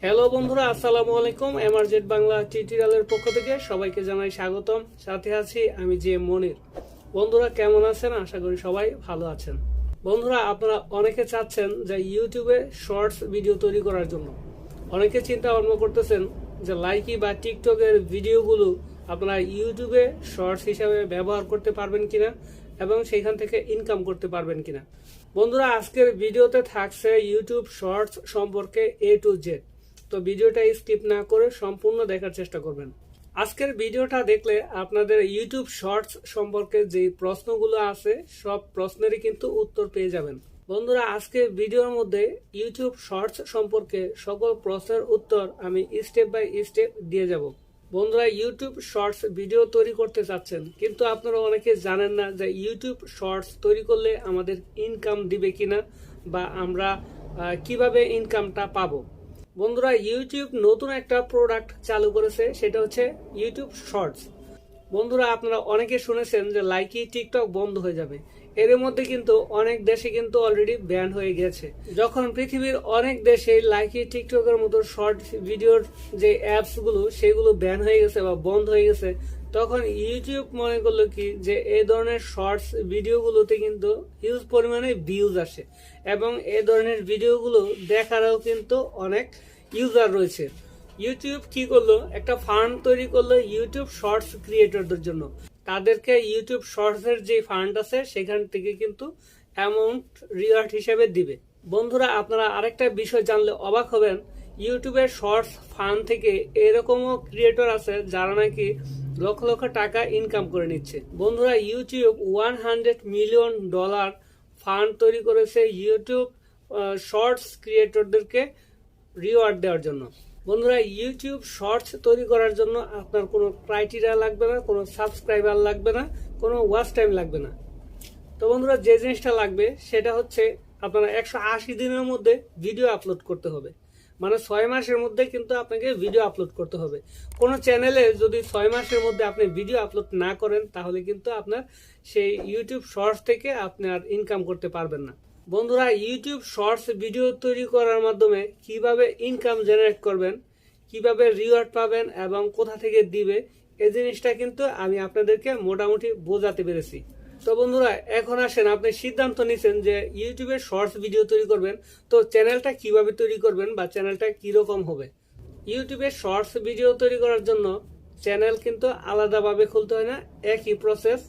Hello বন্ধুরা, আসসালামু আলাইকুম। এমারজেট বাংলা টিউটোরিয়ালের পক্ষ থেকে সবাইকে জানাই স্বাগতম। সাথে আছি আমি যে মনির। বন্ধুরা কেমন আছেন? আশা করি সবাই ভালো আছেন। বন্ধুরা, আপনারা অনেকে চাচ্ছেন যে ইউটিউবে শর্টস ভিডিও তৈরি করার জন্য। অনেকে চিন্তা ভাবনা করতেছেন যে লাইকি বা টিকটকের ভিডিওগুলো আপনারা ইউটিউবে শর্টস হিসাবে ব্যবহার করতে পারবেন কিনা এবং সেখান থেকে ইনকাম করতে পারবেন কিনা। বন্ধুরা, আজকের ভিডিওতে থাকছে ইউটিউব শর্টস সম্পর্কে A to Z। তো ভিডিওটা স্কিপ না করে সম্পূর্ণ দেখার চেষ্টা করবেন। আজকের ভিডিওটা দেখলে আপনাদের ইউটিউব শর্টস সম্পর্কে যে প্রশ্নগুলো আছে সব প্রশ্নেরই কিন্তু উত্তর পেয়ে যাবেন। বন্ধুরা, আজকের ভিডিওর মধ্যে ইউটিউব শর্টস সম্পর্কে সকল প্রশ্নের উত্তর আমি স্টেপ বাই স্টেপ দিয়ে যাব। বন্ধুরা, ইউটিউব শর্টস ভিডিও তৈরি করতে চাচ্ছেন, কিন্তু আপনারা অনেকে জানেন না যে ইউটিউব শর্টস তৈরি করলে আমাদের ইনকাম দিবে কিনা বা আমরা কিভাবে ইনকামটা পাবো। বন্ধুরা, ইউটিউব নতুন একটা প্রোডাক্ট চালু করেছে, সেটা হচ্ছে ইউটিউব শর্টস। বন্ধুরা, আপনারা অনেকে শুনেছেন যে লাইকি টিকটক বন্ধ হয়ে যাবে। এর মধ্যে কিন্তু অনেক দেশে কিন্তু অলরেডি ব্যান হয়ে গেছে। যখন পৃথিবীর অনেক দেশে লাইকি টিকটকের মতো শর্ট ভিডিওর যে অ্যাপসগুলো সেগুলো ব্যান হয়ে গেছে বা বন্ধ হয়ে গেছে, তখন ইউটিউব মনে করলো কি যে এই ধরনের শর্টস ভিডিওগুলোতে কিন্তু হিউজ পরিমাণে ভিউজ আসে এবং এই ধরনের ভিডিওগুলো দেখারও কিন্তু অনেক ইউজার রয়েছে। ইউটিউব কি করলো, একটা ফান্ড তৈরি করলো ইউটিউব শর্টস ক্রিয়েটরদের জন্য। তাদেরকে ইউটিউব শর্টস এর যে ফান্ড আছে সেখান থেকে কিন্তু অ্যামাউন্ট রিওয়ার্ড হিসেবে দিবে। বন্ধুরা, আপনারা আরেকটা বিষয় জানলে অবাক হবেন, ইউটিউবের শর্টস ফান্ড থেকে এরকমও ক্রিয়েটর আছে যারা নাকি লক্ষ লক্ষ টাকা ইনকাম করে নিচ্ছে। বন্ধুরা, ইউটিউব $100 মিলিয়ন ফান্ড তৈরি করেছে ইউটিউব শর্টস ক্রিয়েটরদেরকে রিওয়ার্ড দেওয়ার জন্য। বন্ধুরা, ইউটিউব শর্টস তৈরি করার জন্য আপনার কোনো ক্রাইটেরিয়া লাগবে না, কোনো সাবস্ক্রাইবার লাগবে না, কোনো ওয়াচ টাইম লাগবে না। তো বন্ধুরা, যে জিনিসটা লাগবে সেটা হচ্ছে আপনারা 180 দিনের মধ্যে ভিডিও আপলোড করতে হবে। মানে 6 মাসের মধ্যে কিন্তু আপনাকে ভিডিও আপলোড করতে হবে। কোনো চ্যানেলে যদি 6 মাসের মধ্যে আপনি ভিডিও আপলোড না করেন তাহলে কিন্তু আপনার সেই ইউটিউব শর্টস থেকে আপনি আর ইনকাম করতে পারবেন না। বন্ধুরা, ইউটিউব শর্টস ভিডিও তৈরি করার মাধ্যমে কিভাবে ইনকাম জেনারেট করবেন, কিভাবে রিওয়ার্ড পাবেন এবং কোথা থেকে দিবে, এই জিনিসটা কিন্তু আমি আপনাদেরকে মোটামুটি বোঝাতে পেরেছি। তো বন্ধুরা, এখন আসেন, আপনি সিদ্ধান্ত নিছেন যে ইউটিউবে শর্টস ভিডিও তৈরি করবেন, তো চ্যানেলটা কিভাবে তৈরি করবেন বা চ্যানেলটা কিরকম হবে। ইউটিউবে শর্টস ভিডিও তৈরি করার জন্য চ্যানেল কিন্তু আলাদাভাবে খুলতে হয় না, একই প্রসেস।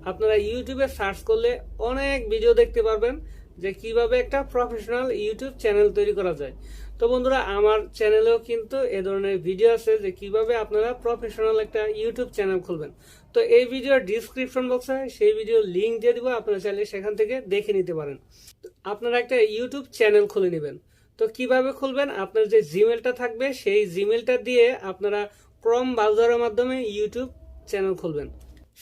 আপনারা ইউটিউবে সার্চ করলে অনেক ভিডিও দেখতে পারবেন যে কিভাবে একটা প্রফেশনাল ইউটিউব চ্যানেল তৈরি করা যায়। তো বন্ধুরা, আমার চ্যানেলেও কিন্তু এ ধরনের ভিডিও আছে যে কিভাবে আপনারা প্রফেশনাল একটা ইউটিউব চ্যানেল খুলবেন। তো এই ভিডিওর ডিসক্রিপশন বক্সে সেই ভিডিওর লিঙ্ক দিয়ে দিব, আপনারা চাইলে সেখান থেকে দেখে নিতে পারেন। আপনারা একটা ইউটিউব চ্যানেল খুলে নেবেন। তো কিভাবে খুলবেন, আপনার যে জিমেলটা থাকবে সেই জিমেলটা দিয়ে আপনারা ক্রোম ব্রাউজারের মাধ্যমে ইউটিউব চ্যানেল খুলবেন।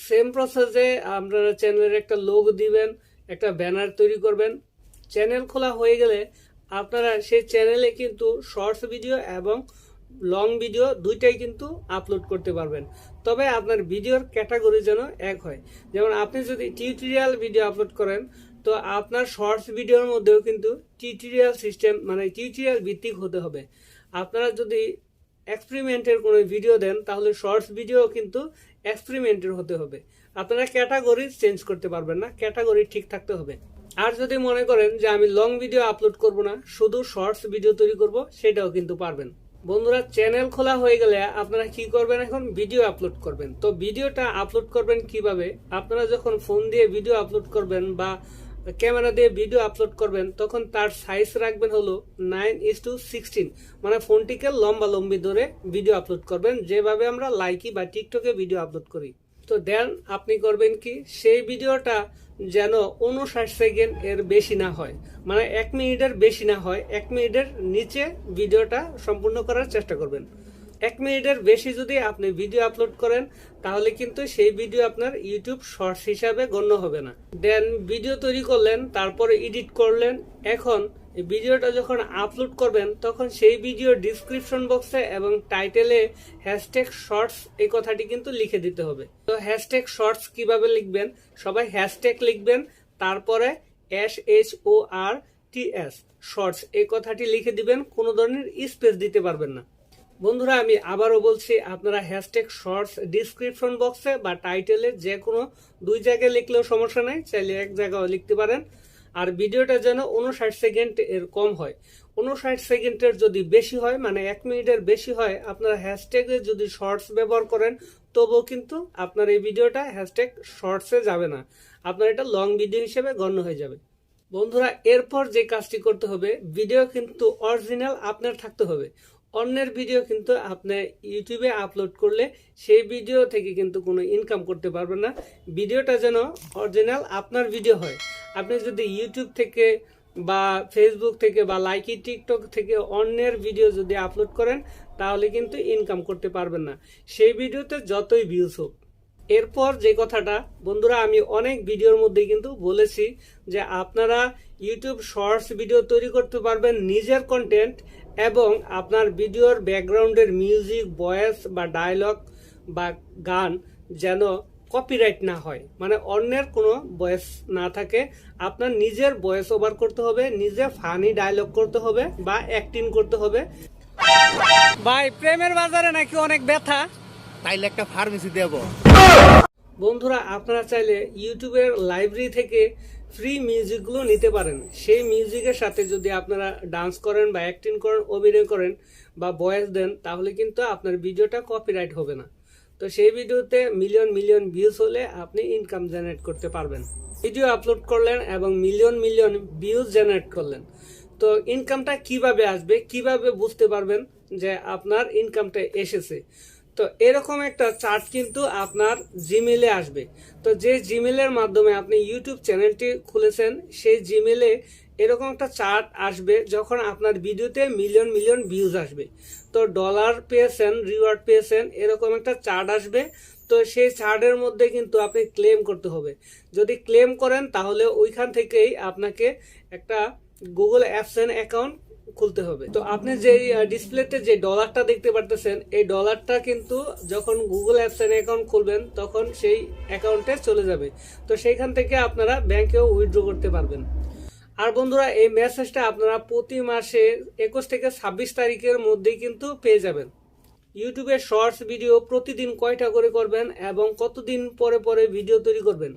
সেম প্রসেসে আপনারা চ্যানেলের একটা লোগো দিবেন, একটা ব্যানার তৈরি করবেন। চ্যানেল খোলা হয়ে গেলে আপনারা সেই চ্যানেলে কিন্তু শর্টস ভিডিও এবং লং ভিডিও দুইটাই কিন্তু আপলোড করতে পারবেন। তবে আপনার ভিডিওর ক্যাটাগরি যেন এক হয়। যেমন আপনি যদি টিউটোরিয়াল ভিডিও আপলোড করেন, তো আপনার শর্টস ভিডিওর মধ্যেও কিন্তু টিউটোরিয়াল সিস্টেম মানে টিউটোরিয়াল ভিত্তিক হতে হবে। আপনারা যদি এক্সপেরিমেন্টের কোনো ভিডিও দেন তাহলে শর্টস ভিডিও কিন্তু এক্সপেরিমেন্টের হতে হবে। আপনারা ক্যাটাগরি চেঞ্জ করতে পারবেন না, ক্যাটাগরি ঠিক থাকতে হবে। আর যদি মনে করেন যে আমি লং ভিডিও আপলোড করব না, শুধু শর্টস ভিডিও তৈরি করব, সেটাও কিন্তু পারবেন। বন্ধুরা, চ্যানেল খোলা হয়ে গেলে আপনারা কি করবেন, এখন ভিডিও আপলোড করবেন। তো ভিডিওটা আপলোড করবেন কিভাবে, আপনারা যখন ফোন দিয়ে ভিডিও আপলোড করবেন বা ক্যামেরা দিয়ে ভিডিও আপলোড করবেন তখন তার সাইজ রাখবেন হলো 9:16, মানে ফোনটিকে লম্বা লম্বি ধরে ভিডিও আপলোড করবেন, যেভাবে আমরা লাইকি বা টিকটকে ভিডিও আপলোড করি। তো দেন আপনি করবেন কি, সেই ভিডিওটা যেন 59 সেকেন্ড এর বেশি না হয়, মানে 1 মিনিটের বেশি না হয়, 1 মিনিটের নিচে ভিডিওটা সম্পূর্ণ করার চেষ্টা করবেন। 1 মিনিটের বেশি যদি আপনি ভিডিও আপলোড করেন তাহলে কিন্তু সেই ভিডিও আপনার ইউটিউব শর্টস হিসাবে গণ্য হবে না। দেন ভিডিও তৈরি করলেন, তারপরে এডিট করলেন। এখন এই ভিডিওটা যখন আপলোড করবেন তখন সেই ভিডিওর ডিসক্রিপশন বক্সে এবং টাইটেলে হ্যাশট্যাগ শর্টস এই কথাটি কিন্তু লিখে দিতে হবে। তো হ্যাশট্যাগ শর্টস কিভাবে লিখবেন, সবাই হ্যাশট্যাগ লিখবেন, তারপরে SHORT SHORTS শর্টস এই কথাটি লিখে দিবেন, কোনো ধরনের স্পেস দিতে পারবেন না। বন্ধুরা আমি আবারও বলছি, আপনারা হ্যাশট্যাগ শর্টস ডিসক্রিপশন বক্সে বা টাইটেলে যে কোনো দুই জায়গায় লিখলেও সমস্যা নাই, চাইলে এক জায়গায় লিখতে পারেন। আর ভিডিওটা যেন 59 সেকেন্ড এর কম হয়। 59 সেকেন্ডের যদি বেশি হয়, মানে 1 মিনিটের বেশি হয়, আপনারা হ্যাশট্যাগে যদি শর্টস ব্যবহার করেন তবুও কিন্তু আপনার এই ভিডিওটা হ্যাশট্যাগ শর্টসে যাবে না, আপনার এটা লং ভিডিও হিসেবে গণ্য হয়ে যাবে। বন্ধুরা এরপর যে কাজটি করতে হবে, ভিডিও কিন্তু অরিজিনাল আপনার থাকতে হবে। অন্যের ভিডিও কিন্তু আপনি ইউটিউবে আপলোড করলে সেই ভিডিও থেকে কিন্তু কোনো ইনকাম করতে পারবেন না। ভিডিওটা যেন অরিজিনাল আপনার ভিডিও হয়। আপনি যদি ইউটিউব থেকে বা ফেসবুক থেকে বা লাইকি টিকটক থেকে অন্যের ভিডিও যদি আপলোড করেন তাহলে কিন্তু ইনকাম করতে পারবেন না, সেই ভিডিওতে যতই ভিউজ হোক। এরপর যে কথাটা বন্ধুরা আমি অনেক ভিডিওর মধ্যে কিন্তু বলেছি যে আপনারা ইউটিউব শর্টস ভিডিও তৈরি করতে পারবেন নিজের কন্টেন্ট, এবং আপনার ভিডিওর ব্যাকগ্রাউন্ডের মিউজিক, ভয়েস বা ডায়লগ বা গান যেন কপিরাইট না হয়, মানে অন্যের কোনো ভয়েস না থাকে। আপনার নিজের ভয়েস ওভার করতে হবে, নিজে ফানি ডায়লগ করতে হবে বা অ্যাক্টিং করতে হবে। ভাই প্রেমের বাজারে নাকি অনেক ব্যথা, তাইলে একটা ফার্মেসি দেব। বন্ধুরা আপনারা চাইলে ইউটিউবের লাইব্রেরি থেকে ফ্রি মিউজিকগুলো নিতে পারেন। সেই মিউজিকের সাথে যদি আপনারা ডান্স করেন বা অ্যাক্টিং করেন, অভিনয় করেন বা ভয়েস দেন, তাহলে কিন্তু আপনার ভিডিওটা কপিরাইট হবে না। তো সেই ভিডিওতে মিলিয়ন মিলিয়ন ভিউজ হলে আপনি ইনকাম জেনারেট করতে পারবেন। ভিডিও আপলোড করলেন এবং মিলিয়ন মিলিয়ন ভিউজ জেনারেট করলেন, তো ইনকামটা কিভাবে আসবে, কিভাবে বুঝতে পারবেন যে আপনার ইনকামটা এসেছে? তো এরকম একটা চার্ট কিন্তু আপনার জিমেলে আসবে। তো যে জিমেলের মাধ্যমে আপনি ইউটিউব চ্যানেলটি খুলেছেন, সেই জিমেলে এরকম একটা চার্ট আসবে যখন আপনার ভিডিওতে মিলিয়ন মিলিয়ন ভিউজ আসবে। তো ডলার পেয়েছেন, রিওয়ার্ড পেয়েছেন, এরকম একটা চার্ট আসবে। তো সেই চার্টের মধ্যে কিন্তু আপনি ক্লেম করতে হবে। যদি ক্লেম করেন তাহলে ওইখান থেকেই আপনাকে একটা গুগল অ্যাডসেন্স অ্যাকাউন্ট খুলতে হবে। তো আপনি যে ডিসপ্লেতে যে ডলারটা দেখতে পারতেছেন, এই ডলারটা কিন্তু যখন গুগল অ্যাডসেন্স অ্যাকাউন্ট খুলবেন তখন সেই অ্যাকাউন্টে চলে যাবে। তো সেইখান থেকে আপনারা ব্যাংকেও উইথড্র করতে পারবেন। আর বন্ধুরা এই মেসেজটা আপনারা প্রতি মাসে 21 থেকে 26 তারিখের মধ্যেই কিন্তু পেয়ে যাবেন। ইউটিউবে শর্টস ভিডিও প্রতিদিন কয়টা করে করবেন এবং কতদিন পরে পরে ভিডিও তৈরি করবেন?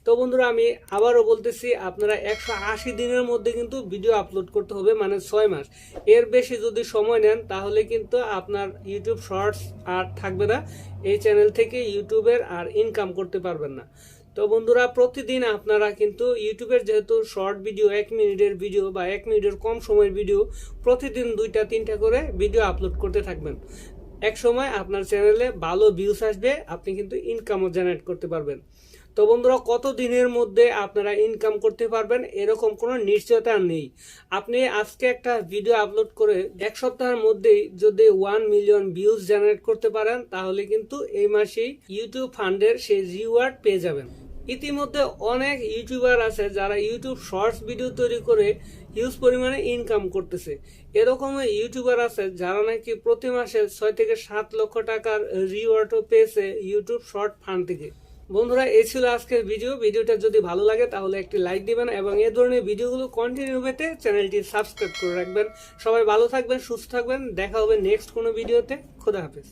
তো বন্ধুরা আমি আবারও বলতেছি, আপনারা 180 দিনের মধ্যে কিন্তু ভিডিও আপলোড করতে হবে, মানে 6 মাস। এর বেশি যদি সময় নেন তাহলে কিন্তু আপনার ইউটিউব শর্টস আর থাকবে না, এই চ্যানেল থেকে ইউটিউবের আর ইনকাম করতে পারবেন না। তো বন্ধুরা প্রতিদিন আপনারা কিন্তু ইউটিউবের যেহেতু শর্ট ভিডিও 1 মিনিটের ভিডিও বা 1 মিনিটের কম সময়ের ভিডিও, প্রতিদিন 2টা 3টা করে ভিডিও আপলোড করতে থাকবেন। এক সময় আপনার চ্যানেলে ভালো ভিউজ আসবে, আপনি কিন্তু ইনকামও জেনারেট করতে পারবেন। তো বন্ধুরা কত দিনের মধ্যে আপনারা ইনকাম করতে পারবেন এরকম কোনো নিশ্চয়তা নেই। আপনি আজকে একটা ভিডিও আপলোড করে 1 সপ্তাহের মধ্যেই যদি 1 মিলিয়ন ভিউজ জেনারেট করতে পারেন তাহলে কিন্তু এই মাসেই ইউটিউব ফান্ডের সেই রিওয়ার্ড পেয়ে যাবেন। ইতিমধ্যে অনেক ইউটিউবার আছে যারা ইউটিউব শর্টস ভিডিও তৈরি করে হিউজ পরিমাণে ইনকাম করতেছে। এরকম ইউটিউবার আছে যারা নাকি প্রতি মাসে 6 থেকে 7 লক্ষ টাকার রিওয়ার্ডও পেয়েছে ইউটিউব শর্ট ফান্ড থেকে। বন্ধুরা এই ছিল আজকের ভিডিওটা যদি ভালো লাগে তাহলে একটি লাইক দিবেন এবং এই ধরনের ভিডিওগুলো কন্টিনিউ পেতে চ্যানেলটি সাবস্ক্রাইব করে রাখবেন। সবাই ভালো থাকবেন, সুস্থ থাকবেন, দেখা হবে নেক্সট কোনো ভিডিওতে। খোদা হাফেজ।